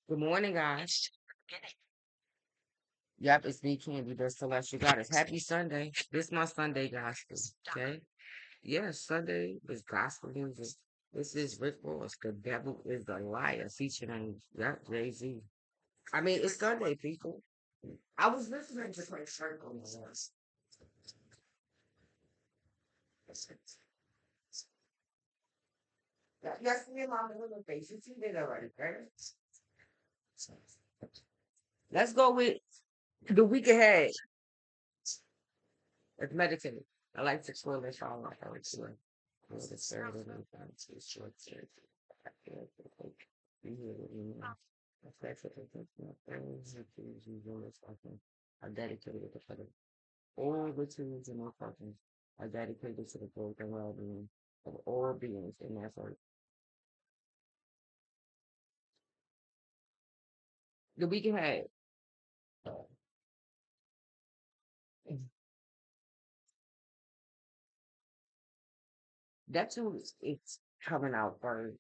Good morning, guys. Yep, it's me, Candy, the Celestial Goddess. Happy Sunday. This my Sunday gospel. Okay? Yes, Sunday is gospel music. This is Rick Ross. The devil is a liar. Featuring, yep, Jay-Z. I mean, it's Sunday, people. I was listening to Clay Circle. Yes, me and my little face. You did already, right? Let's go with the week ahead. Let's meditate. I like to swim and fall off. I like to swim. The third of the fancy short shirt. I dedicated it to the all the tools in my fucking are dedicated to the growth and well-being of all beings in that work. The week ahead, that's who it's coming out first.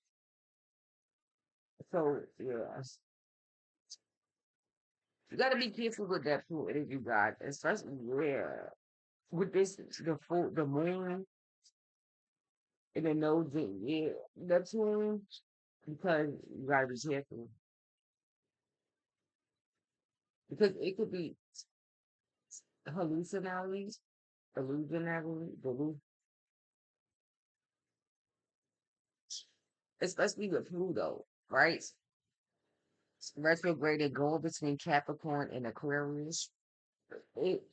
So yeah, you gotta be careful with that food that you got, especially where with this the full the moon and the nose yeah, that's one because you gotta be careful because it could be hallucinatory, illusionary, especially with Pluto, right? Retrograde going between Capricorn and Aquarius.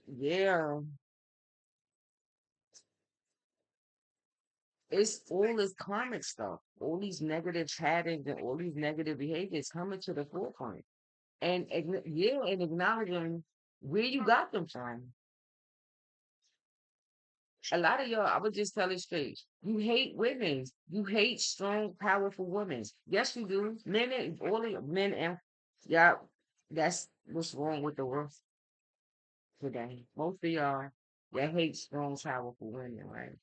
Yeah, it's all this karmic stuff, all these negative patterns and all these negative behaviors coming to the forefront, and yeah, and acknowledging where you got them from. A lot of y'all, I would just tell it straight. You hate women. You hate strong, powerful women. Yes, you do. Men and all the men and yeah, that's what's wrong with the world today. Most of y'all, they hate strong, powerful women, right?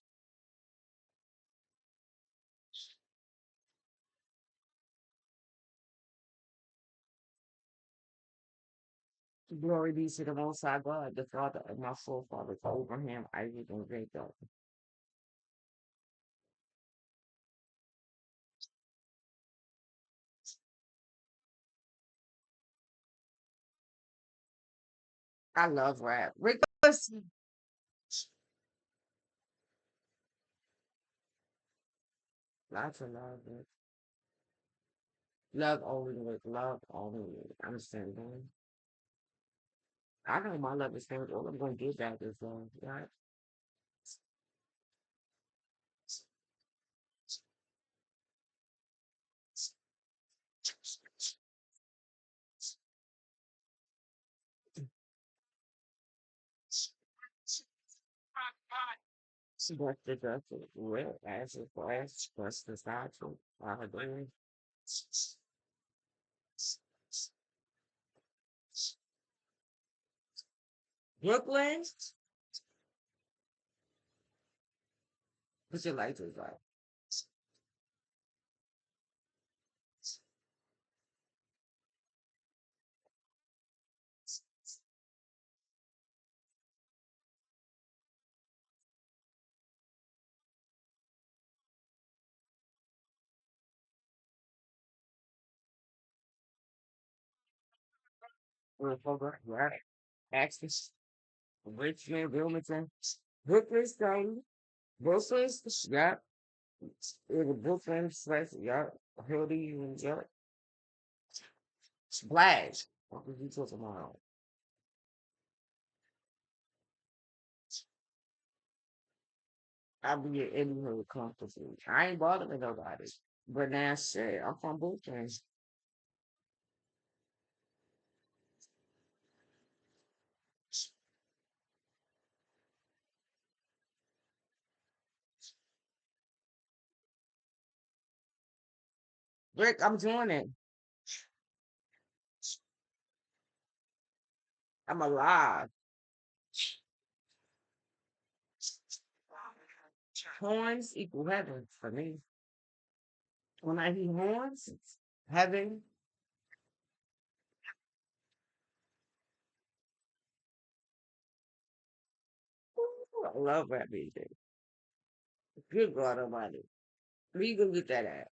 Glory be to the Most High God, the Father of my forefathers, Abraham, Isaac, and Jacob. I love rap. Rick, lots of love. Rick. Love only, Rick. Love only. I'm saying, I know my love is things. All I'm gonna get back is love, right? She worked the dress well as a class, plus the statue. Doing Brooklyn. What's your life is like? Right? Access, Richmond, Wilmington, Brooklyn, Stone, Brooklyn, yeah, Brooklyn, slash, yeah, Hildy, yeah, Splash. What was you talking about? I be at any hood comfortable. I ain't bothering nobody. But now shit, I'm from Brooklyn. Rick, I'm doing it. I'm alive. Horns equal heaven for me. When I hear horns, heaven, ooh, I love rap music. Good God Almighty. Where you gonna get that at?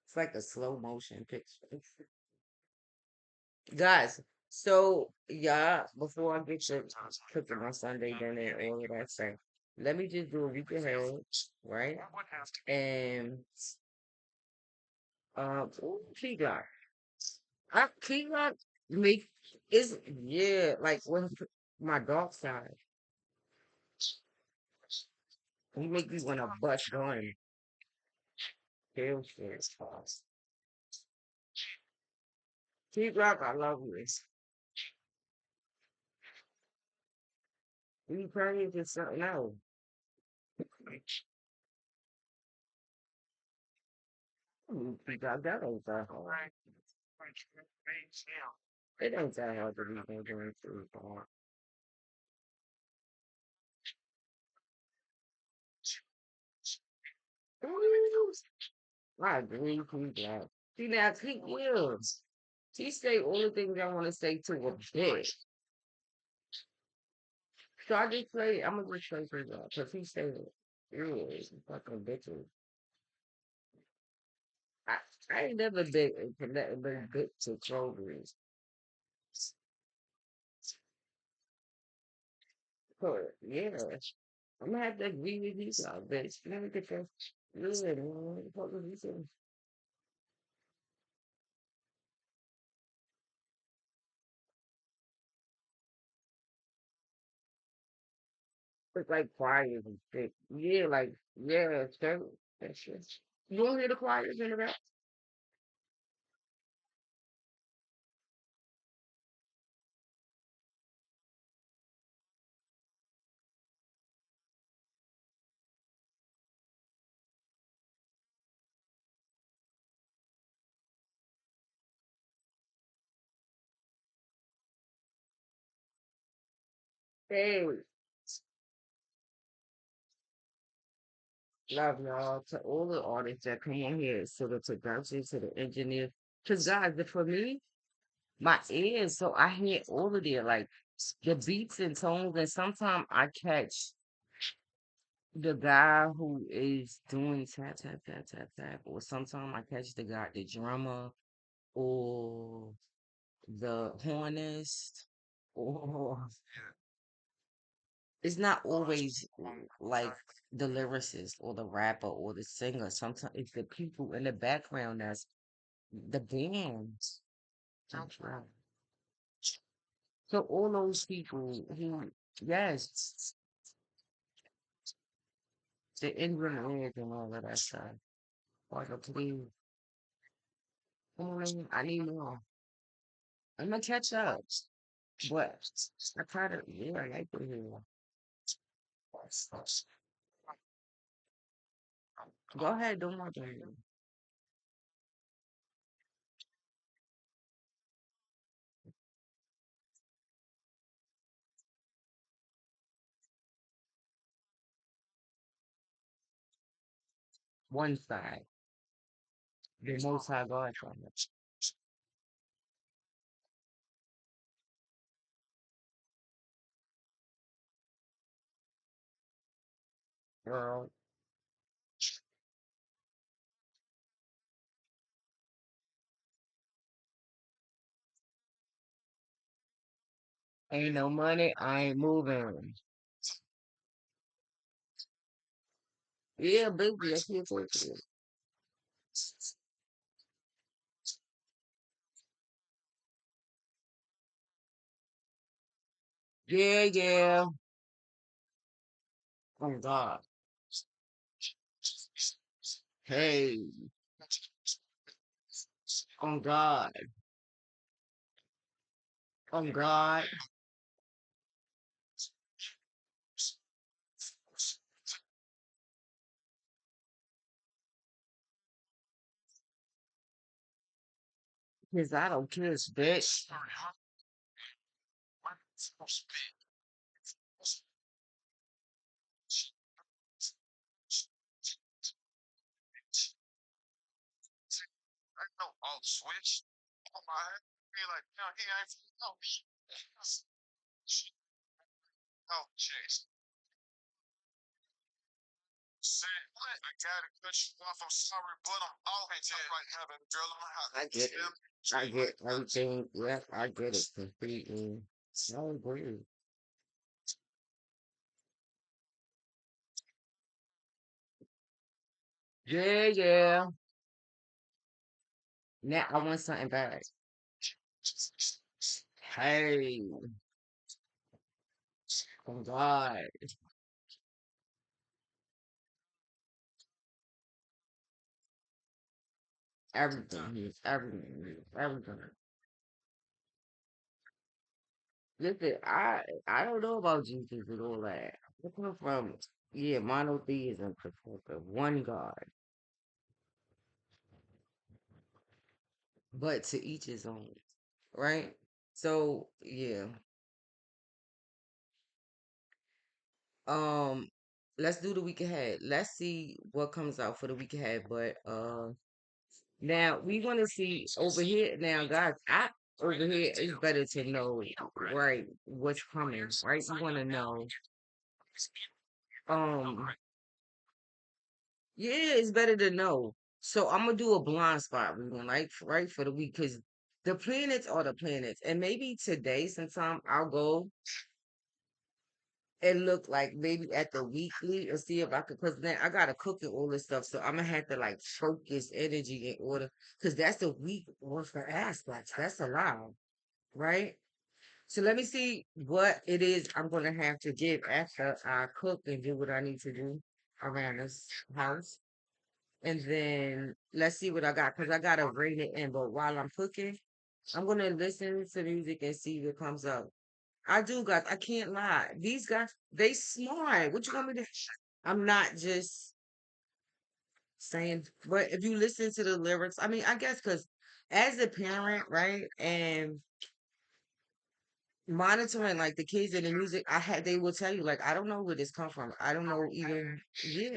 It's like a slow motion picture. Guys, so yeah, before I get to cooking my Sunday dinner and all of that stuff, let me just do a week ahead, right? And key lock. Key lock make is yeah, like when my dark side, he make me wanna bust gun. Hell shit. Key lock, I love you. You turn into something else. Key lock, that ain't that hard. It ain't that hard to be doing through. I agree with that. See now, he is. He say all the things I want to say to a bitch. So I just say, I'm gonna just say for that because he said it. Yeah, fucking bitches. I, I ain't never been good to children. So yeah, I'm gonna have to agree with you, so bitch. Let me get that. Yeah, man. What the fuck is he saying? It's like choirs and shit. Yeah, like yeah, so that shit. You don't hear the choirs in the back? Hey, love y'all to all the artists that come on here, to the producers, to the engineers. Cause guys, for me, my ears, so I hear all of it, like the beats and tones, and sometimes I catch the guy who is doing tap tap tap tap tap, or sometimes I catch the guy, the drummer, or the hornist, or it's not always like the lyricist or the rapper or the singer. Sometimes it's the people in the background that's the bands. That's right. So all those people who, yes, the engineers and all of that stuff. Like, please, come on, I need more. I'm gonna catch up, but I try to, yeah, I like to hear. Go ahead, don't want to hear. One side, the most high God from it. Girl, ain't no money, I ain't moving. Yeah, baby, I can't take it. Yeah, yeah. Oh God. Hey, oh God. Oh God. Cause I don't kiss, bitch. I get it. I get everything. Yep, I get it completely. I agree. Yeah, yeah. Now I want something back. Hey, oh God, everything, everything, everything. Listen, I don't know about Jesus and all that. I come from monotheism perspective, one God, but to each his own, right? So yeah, um, let's do the week ahead. Let's see what comes out for the week ahead. But now we want to see over here. Now, guys, I over here it's better to know right what's coming, right? You want to know, um, yeah, it's better to know. So I'm gonna do a blind spot reading, right for the week, because the planets are the planets, and maybe today, sometime I'll go and look like maybe at the weekly and see if I could, because then I gotta cook and all this stuff, so I'm gonna have to like focus energy in order, because that's the week worth of aspects. That's a lot, right? So let me see what it is I'm gonna have to give after I cook and do what I need to do around this house. And then let's see what I got because I gotta rein it in. But while I'm cooking, I'm gonna listen to music and see what comes up. I do, guys. I can't lie. These guys, they smart. What you want me to? I'm not just saying, but if you listen to the lyrics, I mean, I guess because as a parent, right, and monitoring like the kids and the music, they will tell you like I don't know where this come from. I don't know even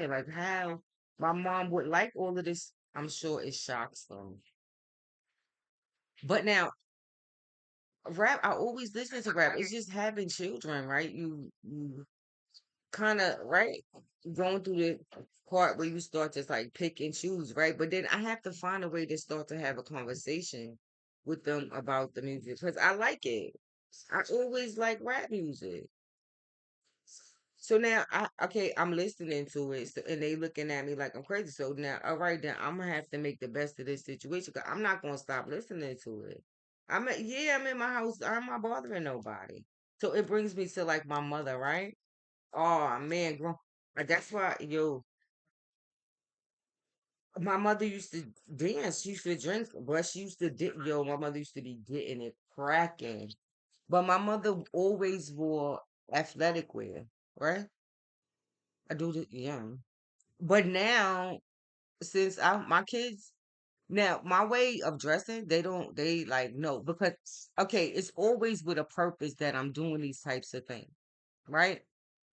like how my mom would like all of this. I'm sure it shocks them. But now rap, I always listen to rap. It's just having children, right? You kind of right going through the part where you start to like pick and choose, right? But then I have to find a way to start to have a conversation with them about the music because I like it. I always like rap music. So now I'm listening to it, so, and they looking at me like I'm crazy. So now, all right, then I'm gonna have to make the best of this situation because I'm not gonna stop listening to it. I'm in my house. I'm not bothering nobody. So it brings me to like my mother, right? Oh man, that's why my mother used to dance. She used to drink, but she used to my mother used to be getting it cracking. But my mother always wore athletic wear, right? I do the yeah. But now, since my kids, now my way of dressing, they like, no, because, okay, it's always with a purpose that I'm doing these types of things, right?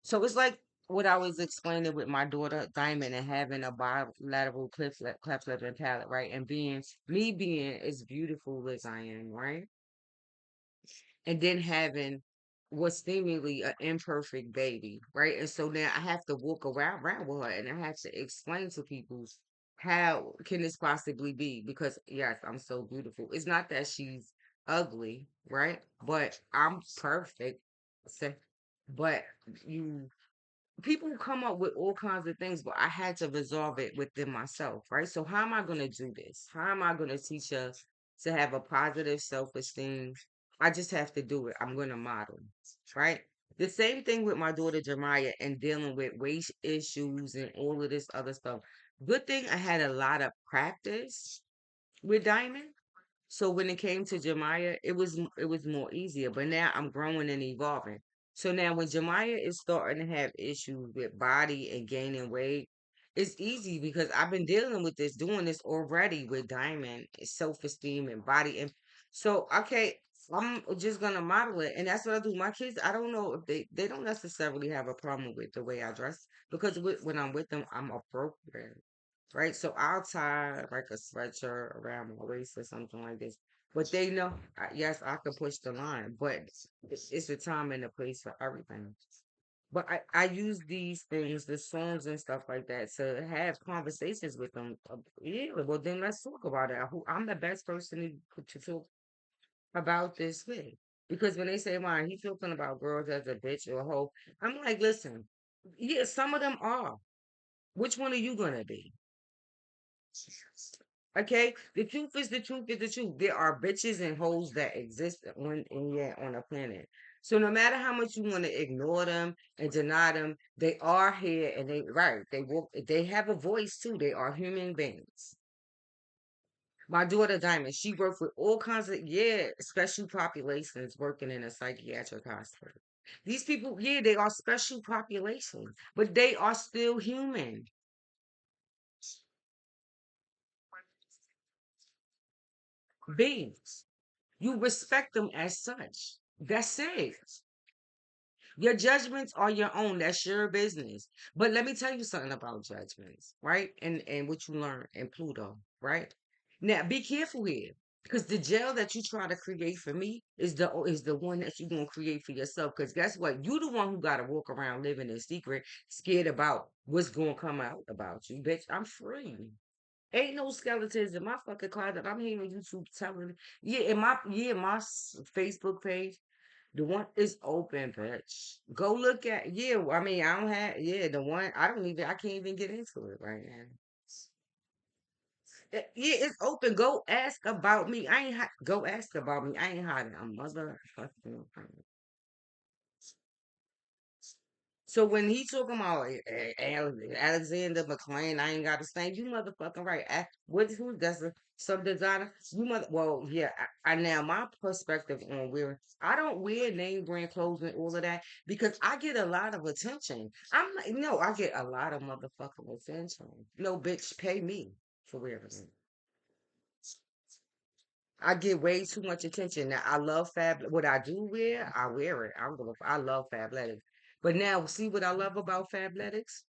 So it's like what I was explaining with my daughter, Diamond, and having a bilateral clap slip and palette, right? And being as beautiful as I am, right? And then having what's seemingly an imperfect baby, right? And so now I have to walk around with her and I have to explain to people how can this possibly be? Because yes, I'm so beautiful. It's not that she's ugly, right? But I'm perfect. So, but you people come up with all kinds of things, but I had to resolve it within myself, right? So how am I going to do this? How am I going to teach us to have a positive self-esteem? I just have to do it. I'm going to model, right? The same thing with my daughter Jeremiah and dealing with weight issues and all of this other stuff. Good thing I had a lot of practice with Diamond, so when it came to Jemiah, it was more easier. But now I'm growing and evolving. So now when Jemiah is starting to have issues with body and gaining weight, it's easy because I've been dealing with this, doing this already with Diamond, self esteem and body. And so okay, I'm just gonna model it, and that's what I do. My kids, I don't know if they don't necessarily have a problem with the way I dress because when I'm with them, I'm appropriate. right? So I'll tie like a sweatshirt around my waist or something like this. But they know, yes, I can push the line, but it's a time and a place for everything. But I use these things, the songs and stuff like that, to have conversations with them. Yeah, well then let's talk about it. I'm the best person to talk about this with. Because when they say, "Man, he talking about girls as a bitch or a hoe," I'm like, listen, yeah, some of them are. Which one are you gonna be? Okay, the truth is the truth is the truth. There are bitches and hoes that exist on the planet. So no matter how much you want to ignore them and deny them, they are here and they have a voice too. They are human beings. My daughter Diamond, she worked with all kinds of special populations working in a psychiatric hospital. These people, yeah, they are special populations, but they are still human beings. You respect them as such. That's it. Your judgments are your own. That's your business. But let me tell you something about judgments, right? And what you learn in Pluto, right? Now be careful here. Because the jail that you try to create for me is the one that you're gonna create for yourself. Because guess what? You the one who gotta walk around living in secret, scared about what's gonna come out about you. Bitch, I'm free. Ain't no skeletons in my fucking closet. I'm hearing YouTube telling me. Yeah, my Facebook page, the one is open, bitch. Go look at I mean, I don't have the one I can't even get into it right now. Yeah, it's open. Go ask about me. Go ask about me. I ain't hiding a motherfucking thing. So when he talking about Alexander McLean, I ain't got to say you motherfucking right. Who that's some designer? You mother. Well, yeah. I now my perspective on wearing. I don't wear name brand clothes and all of that because I get a lot of attention. I'm like, no, I get a lot of motherfucking attention. No, bitch, pay me for wearing it. I get way too much attention. Now I love fab. What I do wear, I wear it. I love fabletics. But now, see what I love about fabletics?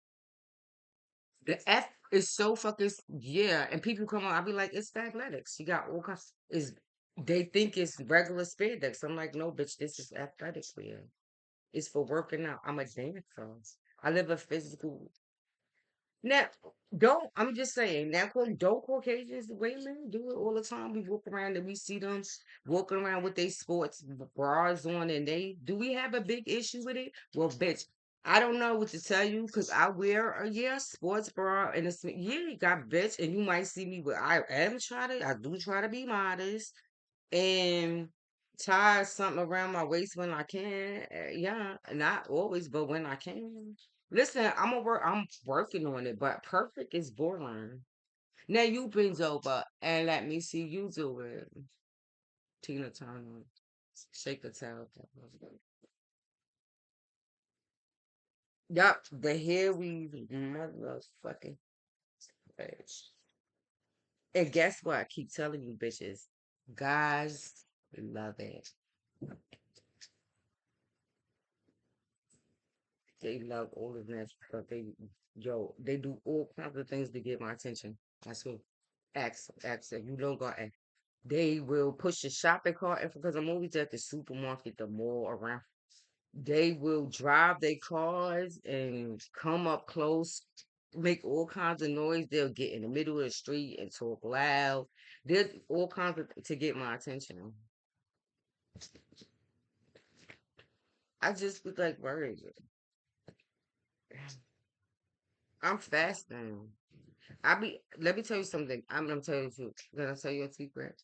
The F is so fucking and people come on. I be like, it's athletics. You got all kinds. Is they think it's regular spandex? I'm like, no, bitch, this is athletics wear. It's for working out. I'm a dancer. I live a physical. Now, don't I'm just saying now. Don't Caucasians women do it all the time? We walk around and we see them walking around with their sports bras on, and they do we have a big issue with it? Well, bitch, I don't know what to tell you because I wear a sports bra and it's you got bitch, and you might see me, but I do try to be modest and tie something around my waist when I can. Yeah, not always, but when I can. Listen, I'm working on it, but perfect is boring. Now you bend over and let me see you do it. Tina Turner, shake the tail. Yup, the hair weave, motherfucking bitch. And guess what? I keep telling you, bitches, guys love it. They love all of that stuff. They do all kinds of things to get my attention. I swear. Ask, you don't got ask. They will push the shopping cart because I'm always at the supermarket, the mall around. They will drive their cars and come up close, make all kinds of noise. They'll get in the middle of the street and talk loud. They're all kinds of to get my attention. I just was like, word. I'm fasting. Let me tell you something. I'm gonna tell you the truth. Gonna tell you a secret.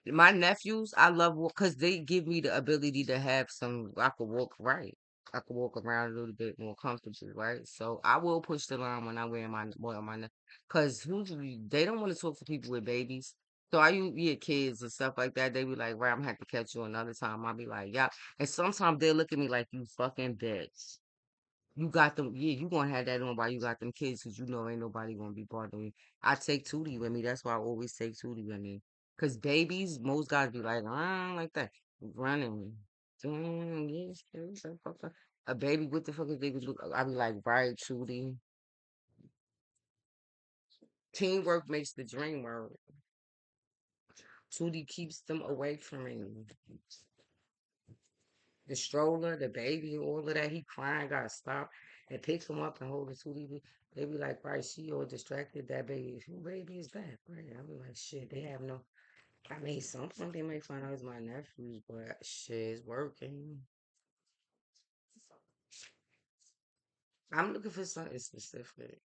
My nephews, I love because they give me the ability to have some. I could walk right. I could walk around a little bit more comfortable, right? So I will push the line when I wear my boy on my neck, because usually they don't want to talk to people with babies. So I usually get kids and stuff like that. They be like, "Right, I'm gonna have to catch you another time." I'll be like, "Yeah," and sometimes they look at me like, "You fucking bitch." You got them, you gonna have that on while you got them kids, cause you know ain't nobody gonna be bothering me. I take Tootie with me. That's why I always take Tootie with me. Cause babies, most guys be like that, running. Yes, yes, a baby, what the fuck is babies look? I be like, right, Tootie. Teamwork makes the dream work. Tootie keeps them away from me. The stroller, the baby, all of that. He crying, gotta stop and pick him up and hold the Tootie. They be like, right, she all distracted. That baby, who baby is that? Right? I be like, shit, they have no. I mean, something they may find out it's my nephews, but shit is working. I'm looking for something specific.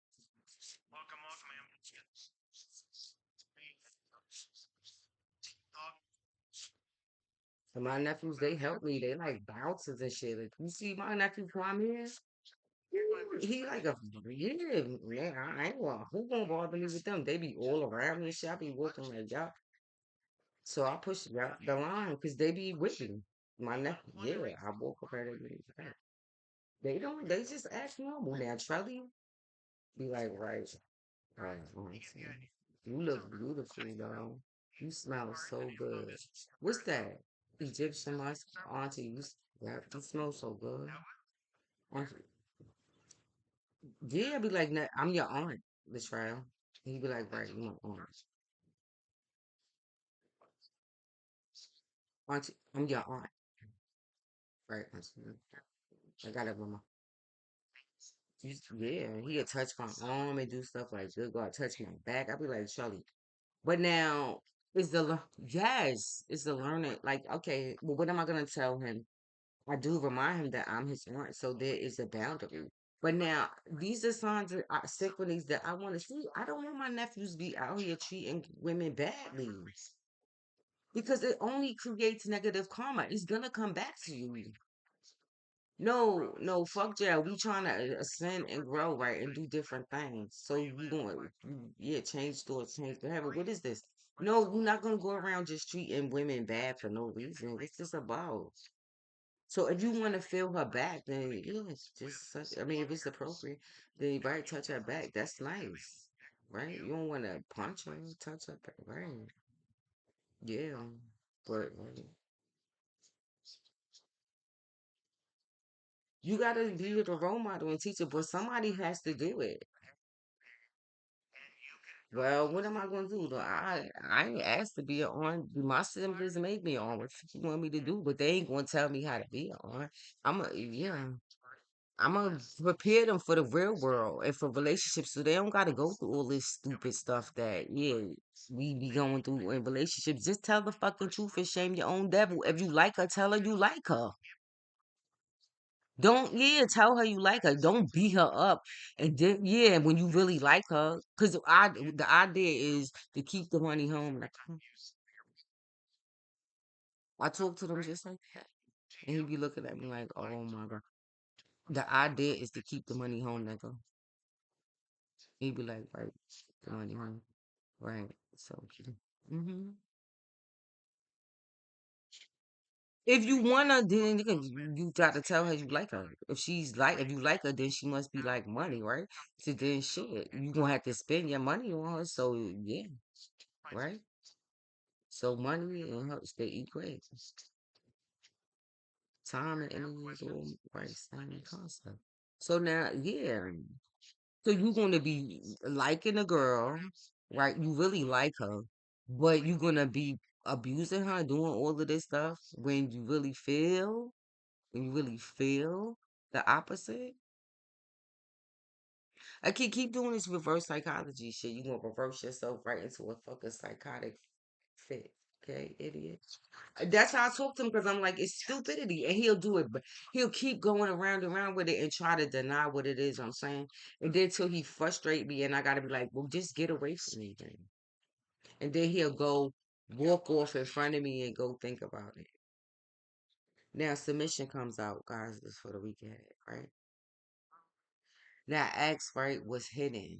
And my nephews, they help me. They like bouncers and shit. Like, you see my nephew come here? He like a yeah, man. I ain't gonna who gonna bother me with them? They be all around me and shit. I be walking like y'all. So I push the line because they be with me. My nephew, yeah, I walk up at them. They don't. They just act normal now. Charlie be like, right, right. You look beautiful though. You smell so good. What's that? Egyptian musk, auntie. Yeah, you smell so good. Auntie, yeah, be like, "Nah, I'm your aunt, Latrell. He be like, right, you my aunt. Auntie, I'm your aunt. Right, auntie. I got it, mama. Yeah, he'll touch my arm and do stuff like, good God, touch my back. I be like, Charlie. But now, yes, it's the learning. Like, okay, well, what am I going to tell him? I do remind him that I'm his aunt, so there is a boundary. But now, these are signs of synchronies that I want to see. I don't want my nephews to be out here treating women badly because it only creates negative karma. It's gonna come back to you. No, no, fuck jail. We trying to ascend and grow, right, and do different things. So you going, yeah, change thoughts, change behavior. What is this? No, you're not gonna go around just treating women bad for no reason. What's this about? So if you want to feel her back, then yes, just I mean, if it's appropriate, then right, touch her back. That's nice, right? You don't want to punch her, touch her back, right? Yeah, but you gotta be with a role model and teacher, but somebody has to do it. Well, what am I gonna do? Though? I ain't asked to be on. My siblings made me on. What you want me to do? But they ain't gonna tell me how to be on. I'm a yeah. I'm gonna prepare them for the real world and for relationships, so they don't gotta go through all this stupid stuff that yeah we be going through in relationships. Just tell the fucking truth and shame your own devil. If you like her, tell her you like her. Don't yeah, tell her you like her. Don't beat her up, and then yeah, when you really like her, because the idea is to keep the money home. Like I talk to them just like that, and he be looking at me like, oh my god. The idea is to keep the money home, nigga. He be like, right, the money home. Right. So, hmm if you want her, then you got to tell her you like her. If you like her, then she must be like money, right? So then shit, you gonna have to spend your money on her. So yeah, right. So money and her they equate. Time and energy is all right, same concept. So now, yeah. So you gonna be liking a girl, right? You really like her, but you gonna be abusing her, doing all of this stuff when you really feel the opposite. I keep doing this reverse psychology shit. You gonna reverse yourself right into a fucking psychotic fit. Okay, idiot. That's how I talk to him because I'm like, it's stupidity. And he'll do it, but he'll keep going around and around with it and try to deny what it is I'm saying. And then till he frustrate me and I gotta be like, well, just get away from me then. And then he'll go walk off in front of me and go think about it. Now submission comes out, guys, this for the weekend, right? Now ask, right, what's hidden.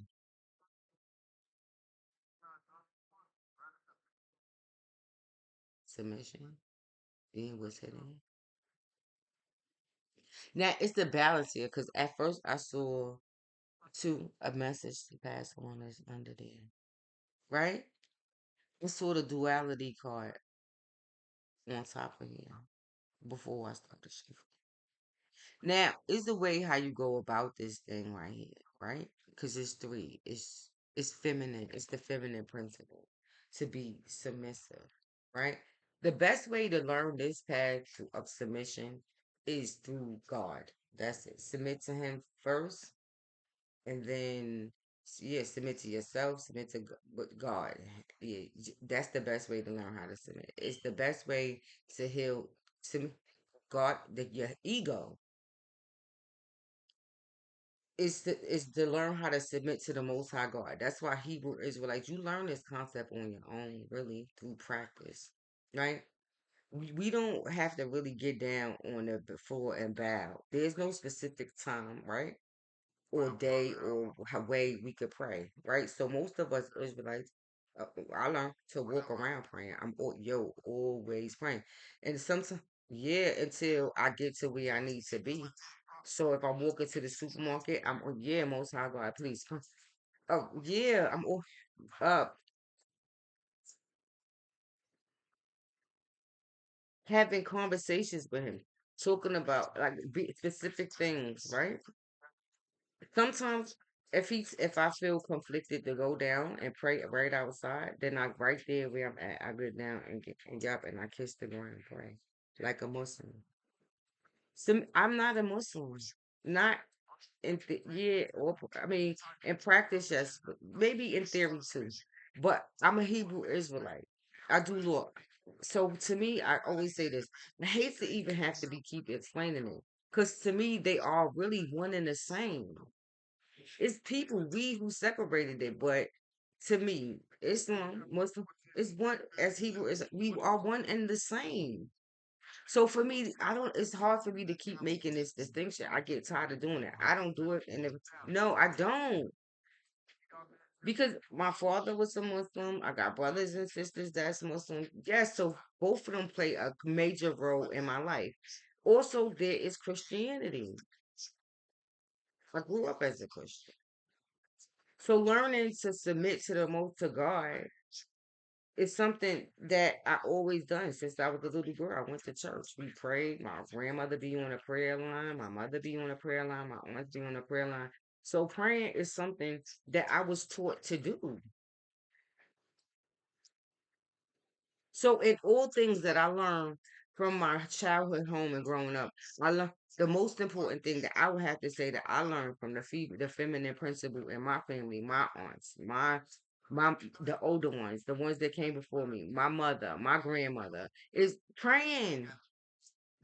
Submission. Then what's hidden. Now it's the balance here, because at first I saw a message to pass on is under there. Right? I saw the duality card on top of here before I start the shift. Now, is the way how you go about this thing right here, right? Because it's three. It's It's feminine. It's the feminine principle to be submissive, right? The best way to learn this of submission is through God. That's it. Submit to Him first, and then yeah, submit to yourself. Submit to God. Yeah, that's the best way to learn how to submit. It's the best way to heal. To God, your ego is to learn how to submit to the Most High God. That's why Hebrew Israelites, you learn this concept on your own, really through practice, right? We don't have to really get down on it before and bow. There's no specific time, right? Or day or way we could pray, right? So most of us Israelites, I learned to walk around praying. Always praying, and sometimes yeah, until I get to where I need to be. So if I walk into the supermarket, I'm yeah, Most High God, please. Oh yeah, I'm up having conversations with him, talking about like specific things, right? Sometimes if I feel conflicted to go down and pray right outside, then I right there where I'm at, I go down and get up and I kiss the ground and pray like a Muslim. So I'm not a Muslim, not yeah, or I mean in practice, yes, but maybe in theory too. But I'm a Hebrew Israelite. I do look. So to me, I always say this. I hate to even have to be keep explaining it, because to me they are really one and the same. It's people we who separated it, but to me, Islam, Muslim, is one as Hebrew is we are one and the same. So for me, I don't. It's hard for me to keep making this distinction. I get tired of doing it. I don't do it, and no, I don't, because my father was a Muslim. I got brothers and sisters that's Muslim. Yes, so both of them play a major role in my life. Also, there is Christianity. I grew up as a Christian. So learning to submit to the most to God is something that I always done since I was a little girl. I went to church. We prayed. My grandmother be on a prayer line. My mother be on a prayer line. My aunt be on a prayer line. So praying is something that I was taught to do. So in all things that I learned from my childhood home and growing up, I learned the most important thing that I would have to say that I learned from the feminine principle in my family, my aunts, my the older ones, the ones that came before me, my mother, my grandmother, is praying.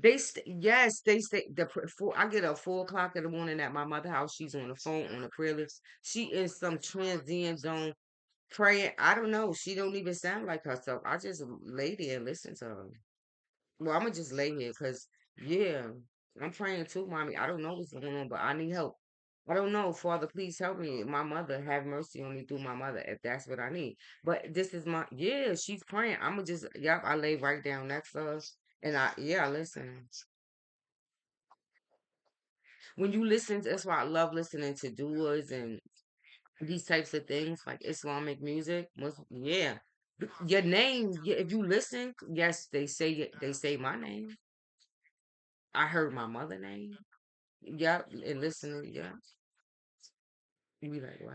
Yes, they stay. I get up 4 o'clock in the morning at my mother house. She's on the phone on the prayer list. She in some transient zone praying. I don't know. She don't even sound like herself. I just lay there and listen to her. Well, I'm gonna just lay here because yeah, I'm praying too, mommy. I don't know what's going on, but I need help. I don't know, Father. Please help me. My mother, have mercy on me through my mother, if that's what I need. But this is my yeah. She's praying. I'm gonna just yep. I lay right down next to her, and I listen. When you listen, that's why I love listening to duas and these types of things like Islamic music. Yeah, your name. Yeah, if you listen, yes, they say my name. I heard my mother name. Yep, and listening. Yeah, you be like, wow.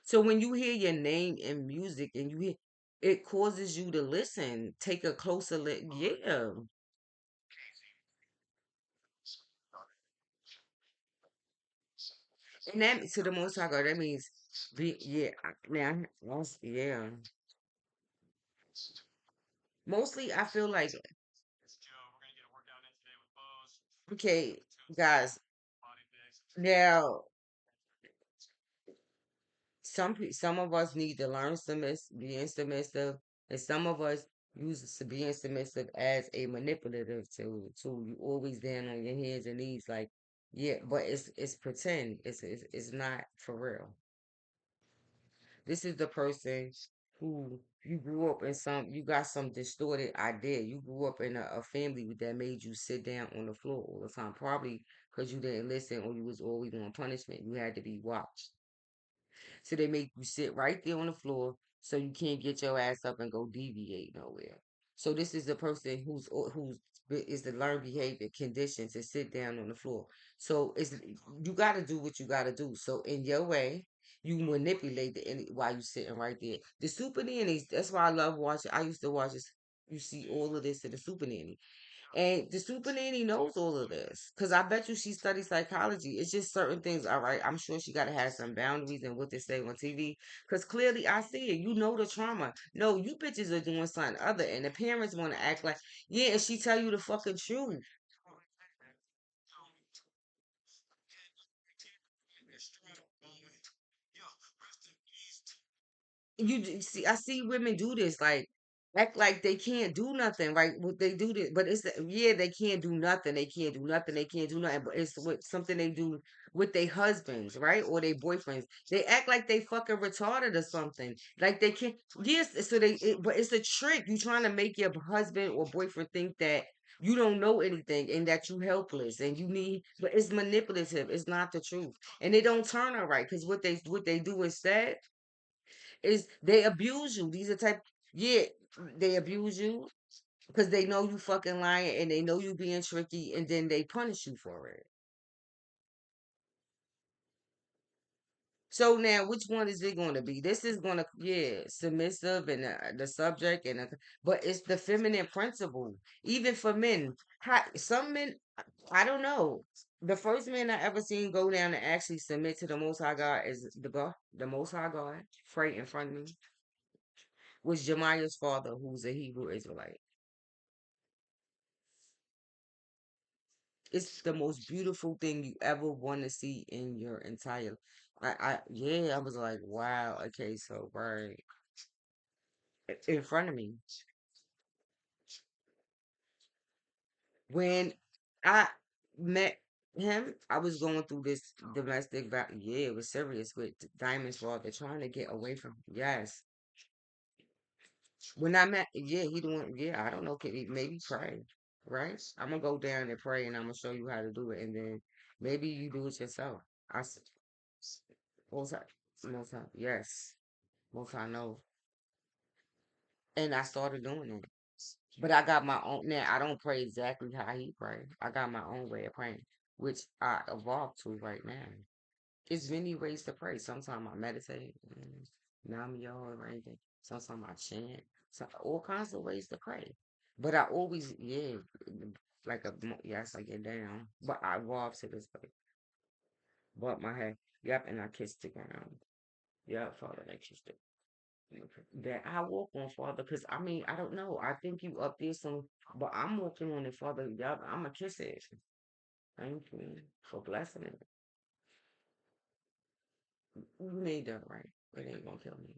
So when you hear your name in music and you hear, it causes you to listen, take a closer look. Yeah, and that to the most high God, that means be yeah. Now, yeah. Mostly, I feel like okay, guys. Now, some of us need to learn being submissive, and some of us use being submissive as a manipulative tool. So you always down on your hands and knees, like yeah, but it's pretend. It's not for real. This is the person who you grew up in you got some distorted idea. You grew up in a family that made you sit down on the floor all the time, probably because you didn't listen or you was always on punishment. You had to be watched. So they make you sit right there on the floor so you can't get your ass up and go deviate nowhere. So this is the person who's is to learn behavior, conditions, and sit down on the floor. So it's you got to do what you got to do. So in your way, you manipulate the while you sitting right there. The super nannies. That's why I love watching. I used to watch this. You see all of this in the super nanny. And the super nanny knows all of this because I bet you she studies psychology. It's just certain things. All right, I'm sure she got to have some boundaries and what they say on TV because clearly I see it. You know the trauma. No, you bitches are doing something other, and the parents want to act like yeah, and she tell you the fucking truth. See, I see women do this, like act like they can't do nothing, right? What they do this, but yeah, they can't do nothing. They can't do nothing. They can't do nothing. But it's what something they do with their husbands, right, or their boyfriends. They act like they fucking retarded or something. Like they can't. Yes, so but it's a trick. You trying to make your husband or boyfriend think that you don't know anything and that you helpless and you need. But it's manipulative. It's not the truth, and they don't turn out right because what they do instead is they abuse you. These are type, yeah, they abuse you because they know you fucking lying and they know you being tricky, and then they punish you for it. So now, which one is it going to be? This is going to, yeah, submissive and the subject, but it's the feminine principle, even for men. Some men, I don't know. The first man I ever seen go down and actually submit to the Most High God is the Most High God, right in front of me, was Jemiah's father, who's a Hebrew Israelite. It's the most beautiful thing you ever want to see in your entire. Yeah, I was like, wow, okay, so right in front of me when I met him, I was going through this Yeah, it was serious with Diamond's father trying to get away from. Yes, when I met, yeah, he doing. Yeah, I don't know, could he maybe pray, right? I'm gonna go down and pray, and I'm gonna show you how to do it, and then maybe you do it yourself. Most High, Most High, yes, Most High know. And I started doing it. But I got my own. Now I don't pray exactly how he prayed. I got my own way of praying, which I evolved to right now. It's many ways to pray. Sometimes I meditate, nam yo or anything. Sometimes I chant. So all kinds of ways to pray. But I always, yeah, yes, I get down. But I evolved to this way. But my head, yep, and I kissed the ground. Yep, Father, I kissed it. That I walk on, Father, because I mean, I don't know. I think you up there some, but I'm walking on it, Father. Yup, I'm gonna kiss it. Thank you for blessing it. You made that right. It ain't gonna kill me.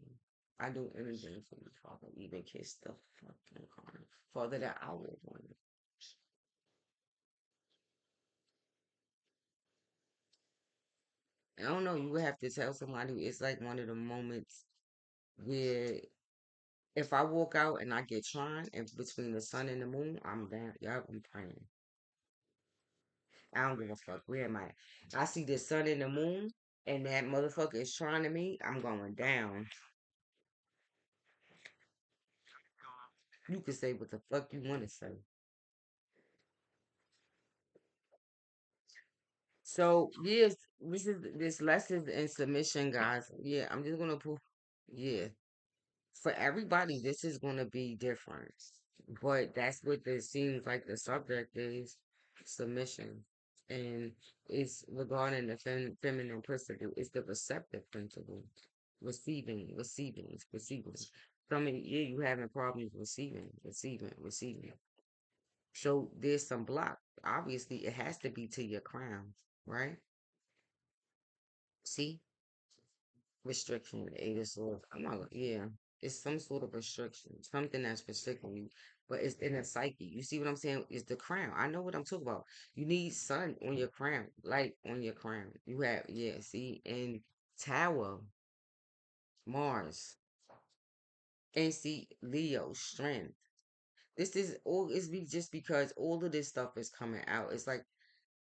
I do anything for you, Father. Even kiss the fucking corner. Father, that I will want it. I don't know. You would have to tell somebody. It's like one of the moments where if I walk out and I get trying, and between the sun and the moon, I'm down. Yup, I'm praying. I don't give a fuck. Where am I? I see the sun and the moon, and that motherfucker is trying to me. I'm going down. You can say what the fuck you want to say. So yes, this lessons in submission, guys. Yeah, I'm just gonna put. Yeah, for everybody, this is gonna be different, but that's what it seems like the subject is submission, and it's regarding the feminine principle. It's the receptive principle, receiving. Some of yeah, you having problems receiving. So there's some block. Obviously, it has to be to your crown, right? See, restriction, the eight of swords. I'm not, yeah, it's some sort of restriction, something that's restricting you, but it's in a psyche. You see what I'm saying? It's the crown. I know what I'm talking about. You need sun on your crown, light on your crown. You have, yeah, see, and Tower, Mars, and see, Leo, strength. This is all, just because all of this stuff is coming out. It's like,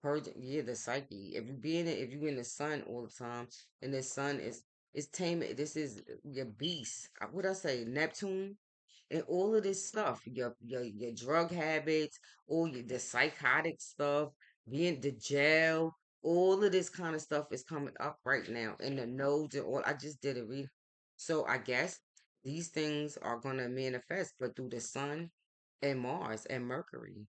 purge, yeah, the psyche. If you in the sun all the time, and the sun is tame. This is your beast. What I say, Neptune. and all of this stuff, your drug habits, all the psychotic stuff, being the jail, all of this kind of stuff is coming up right now, and the nodes and all. I just did a read, so I guess these things are gonna manifest, but through the sun and Mars and Mercury.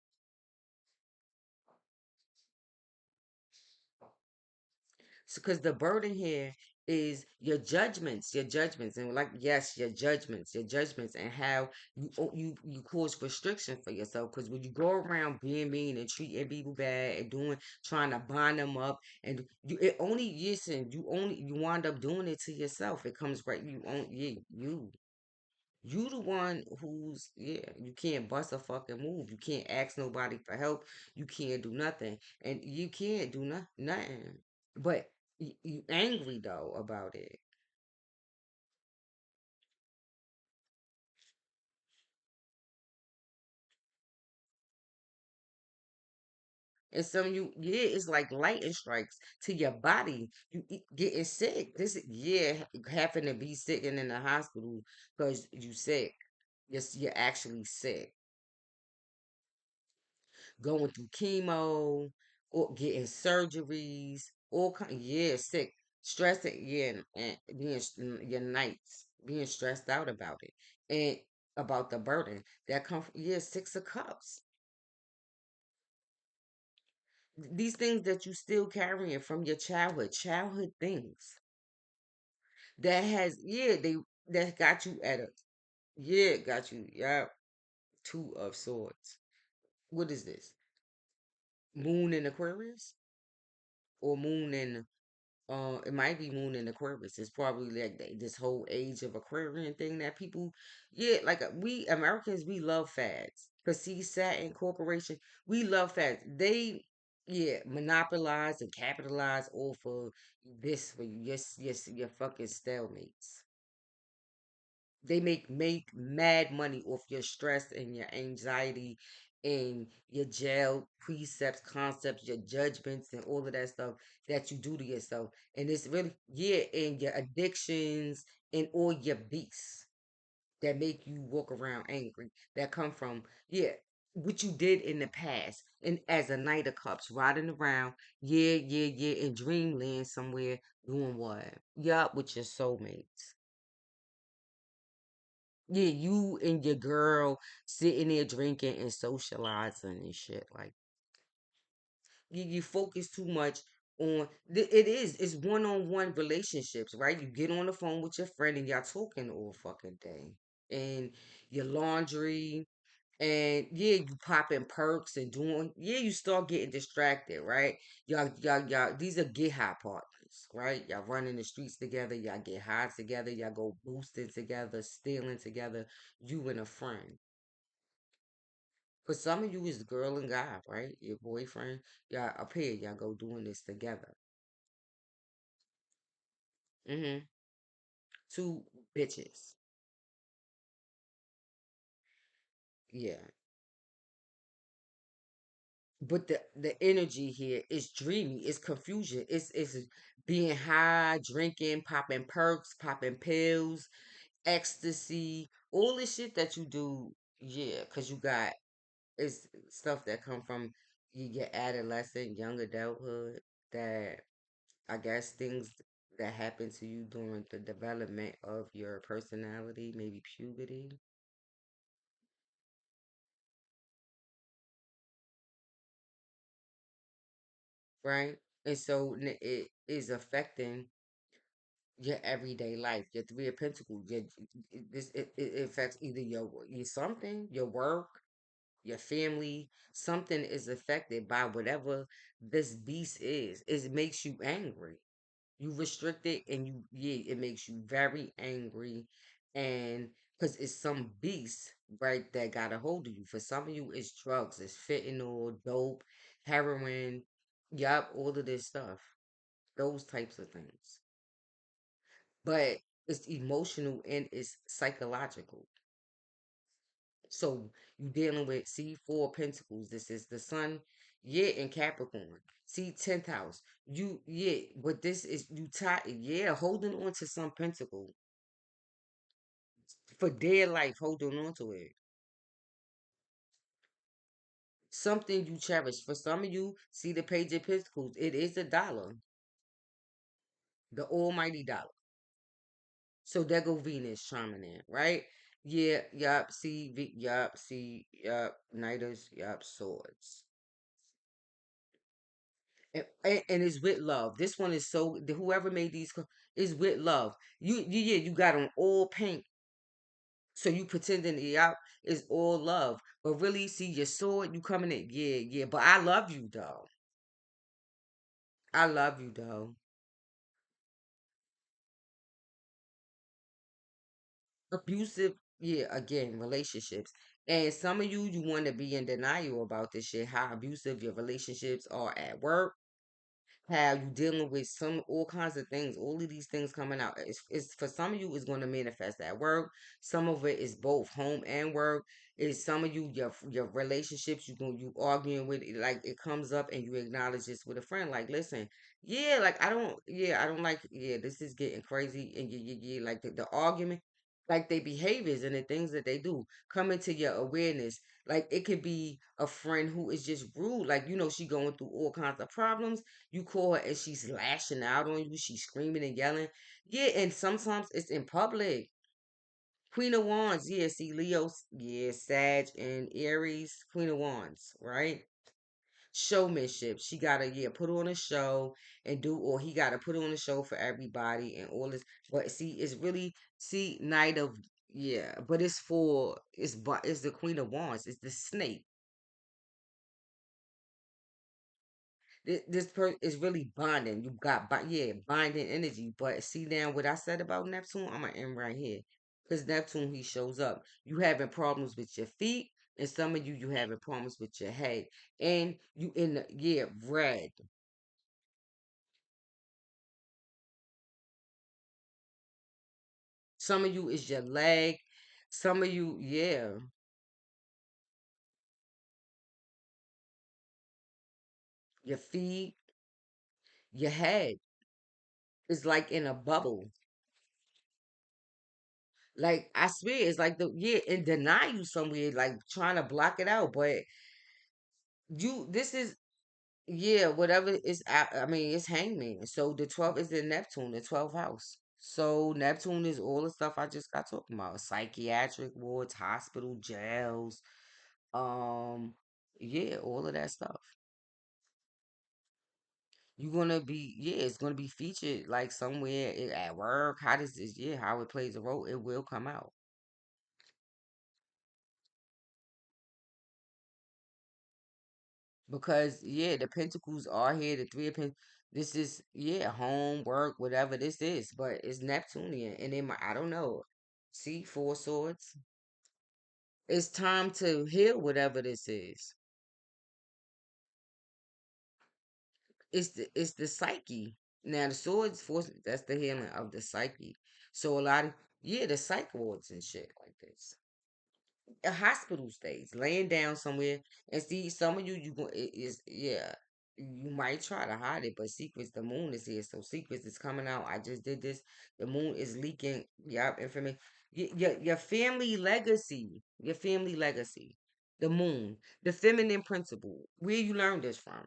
Because the burden here is your judgments, and like yes, your judgments, and how you cause restriction for yourself. Because when you go around being mean and treating people bad and doing trying to bind them up, and you it only listen, you wind up doing it to yourself. It comes right you on yeah you the one who's yeah you can't bust a fucking move. You can't ask nobody for help. You can't do nothing, and you can't do nothing. But you angry though about it. And some you yeah, it's like lightning strikes to your body. Getting sick. This yeah, having to be sick and in the hospital because you sick. Yes, you're actually sick. Going through chemo or getting surgeries, all kind yeah, sick. Stressing yeah, and being your nights, being stressed out about it. And about the burden that come from yeah, 6 of cups. These things that you still carrying from your childhood things that has yeah they that got you at a yeah got you yeah 2 of swords. What is this? Moon in Aquarius or moon in it might be moon in Aquarius. It's probably like this whole age of Aquarian thing that people yeah like we Americans we love fads. Cause see Saturn Corporation we love fads. They yeah monopolize and capitalize off of this for you. Yes, your fucking stalemates. They make mad money off your stress and your anxiety and your jail precepts, concepts, your judgments, and all of that stuff that you do to yourself. And it's really yeah, and your addictions and all your beasts that make you walk around angry that come from yeah what you did in the past and as a knight of cups riding around yeah in dreamland somewhere doing what yup with your soulmates. Yeah, you and your girl sitting there drinking and socializing and shit. Like you focus too much on it's one-on-one relationships, right? You get on the phone with your friend and y'all talking all fucking day. And your laundry and yeah, you popping perks and doing yeah, you start getting distracted, right? Y'all these are get high partners, right? Y'all running the streets together, y'all get high together, y'all go boosting together, stealing together, you and a friend. For some of you is girl and guy, right? Your boyfriend, y'all up here, y'all go doing this together. Mm-hmm. Two bitches. Yeah. But the energy here is dreamy, it's confusion, it's being high, drinking, popping perks, popping pills, ecstasy, all the shit that you do, yeah, because you got it's stuff that come from your adolescent, young adulthood that I guess things that happen to you during the development of your personality, maybe puberty, right? And so it is affecting your everyday life, your 3 of Pentacles. It affects either your something, your work, your family. Something is affected by whatever this beast is. It makes you angry. You restrict it, and you yeah, it makes you very angry, and because it's some beast right that got a hold of you. For some of you, it's drugs, it's fentanyl, dope, heroin, yup, all of this stuff, those types of things. But it's emotional and it's psychological. So you dealing with see 4 of Pentacles. This is the sun, yeah, in Capricorn. See 10th house. You yeah, but this is you tie yeah, holding on to some pentacle for dear life holding on to it. Something you cherish. For some of you, see the Page of Pentacles. It is a dollar, the almighty dollar. So there go Venus chiming in, right? Yeah, yup, see, yup, see, yup, Knighters, yup, swords. And it's with love. This one is so, whoever made these is with love. Yeah, you got on all pink. So you pretending the out is all love. But really, see your sword, you coming in, yeah, yeah. But I love you though. I love you though. Abusive, yeah, again, relationships. And some of you want to be in denial about this shit, how abusive your relationships are at work, how you dealing with some all kinds of things, all of these things coming out. It's for some of you it's going to manifest at work. Some of it is both home and work. Is some of you your relationships you arguing with like it comes up and you acknowledge this with a friend like listen yeah like I don't like yeah this is getting crazy and like the argument like their behaviors and the things that they do come into your awareness like it could be a friend who is just rude like she going through all kinds of problems you call her and she's lashing out on you. She's screaming and yelling. Yeah, and sometimes it's in public. Queen of Wands, yeah, see Leo, yeah, Sag and Aries, Queen of Wands, right? Showmanship. She gotta, yeah, put on a show and do, or he gotta put on a show for everybody and all this. But see, it's really, see, Night of, yeah, but it's the Queen of Wands. It's the snake. This person is really bonding. You got, yeah, binding energy. But see now what I said about Neptune, I'm gonna end right here. Because Neptune, he shows up. You having problems with your feet, and some of you having problems with your head, and you in the yeah red. Some of you is your leg. Some of you, yeah, your feet, your head is like in a bubble. Like I swear, it's like the yeah, and deny you somewhere, like trying to block it out. But you, this is yeah, whatever is, I mean, it's hangman. So the 12 is in Neptune, the 12th house. So Neptune is all the stuff I just got talking about. Psychiatric wards, hospital, jails, um, yeah, all of that stuff. You're gonna be, yeah, it's gonna be featured like somewhere at work. How does this, yeah, how it plays a role, it will come out. Because yeah, the pentacles are here, the three of pentacles. This is yeah, home, work, whatever this is, but it's Neptunian, and it might, I don't know. See, four swords. It's time to heal whatever this is. It's the psyche. Now the swords force that's the healing of the psyche. So a lot of yeah, the psych wards and shit like this. Hospital stays, laying down somewhere, and see some of you go it is yeah. You might try to hide it, but secrets. The moon is here, so secrets is coming out. I just did this. The moon is leaking. Yup, information. Your family legacy. Your family legacy. The moon. The feminine principle. Where you learned this from?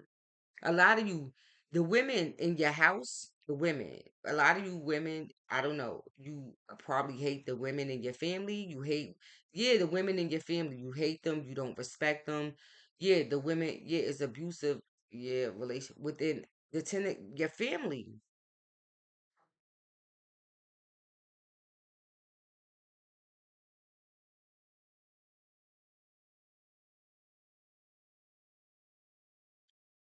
A lot of you, the women in your house, the women, a lot of you women, I don't know, you probably hate the women in your family. You hate, yeah, the women in your family. You hate them. You don't respect them. Yeah, the women, yeah, it's abusive. Yeah, relation within the tenant, your family.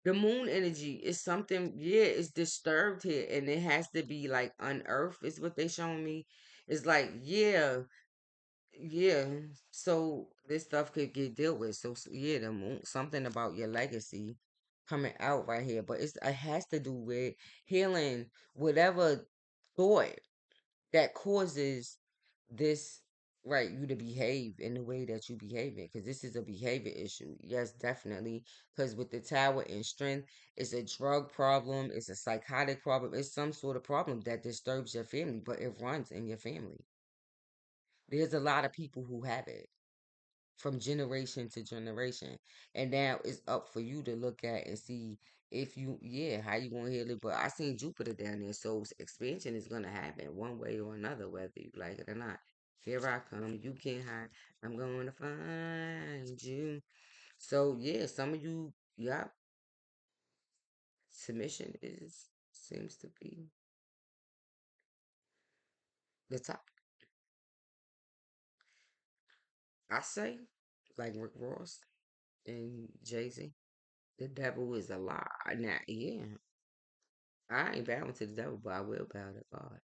The moon energy is something, yeah, it's disturbed here, and it has to be like unearthed. Is what they showing me. It's like, yeah. Yeah, so this stuff could get dealt with. So yeah, something about your legacy coming out right here, but it has to do with healing whatever thought that causes this right you to behave in the way that you behave it, because this is a behavior issue. Yes, definitely. Because with the tower and strength, it's a drug problem, it's a psychotic problem, it's some sort of problem that disturbs your family, but it runs in your family. There's a lot of people who have it from generation to generation. And now it's up for you to look at and see if you, yeah, how you gonna heal it. But I seen Jupiter down there, so expansion is gonna happen one way or another, whether you like it or not. Here I come, you can't hide. I'm going to find you. So yeah, some of you, yeah, submission is seems to be the top. I say, like Rick Ross and Jay-Z, the devil is a lie. Now, yeah, I ain't bowing to the devil, but I will bow to God.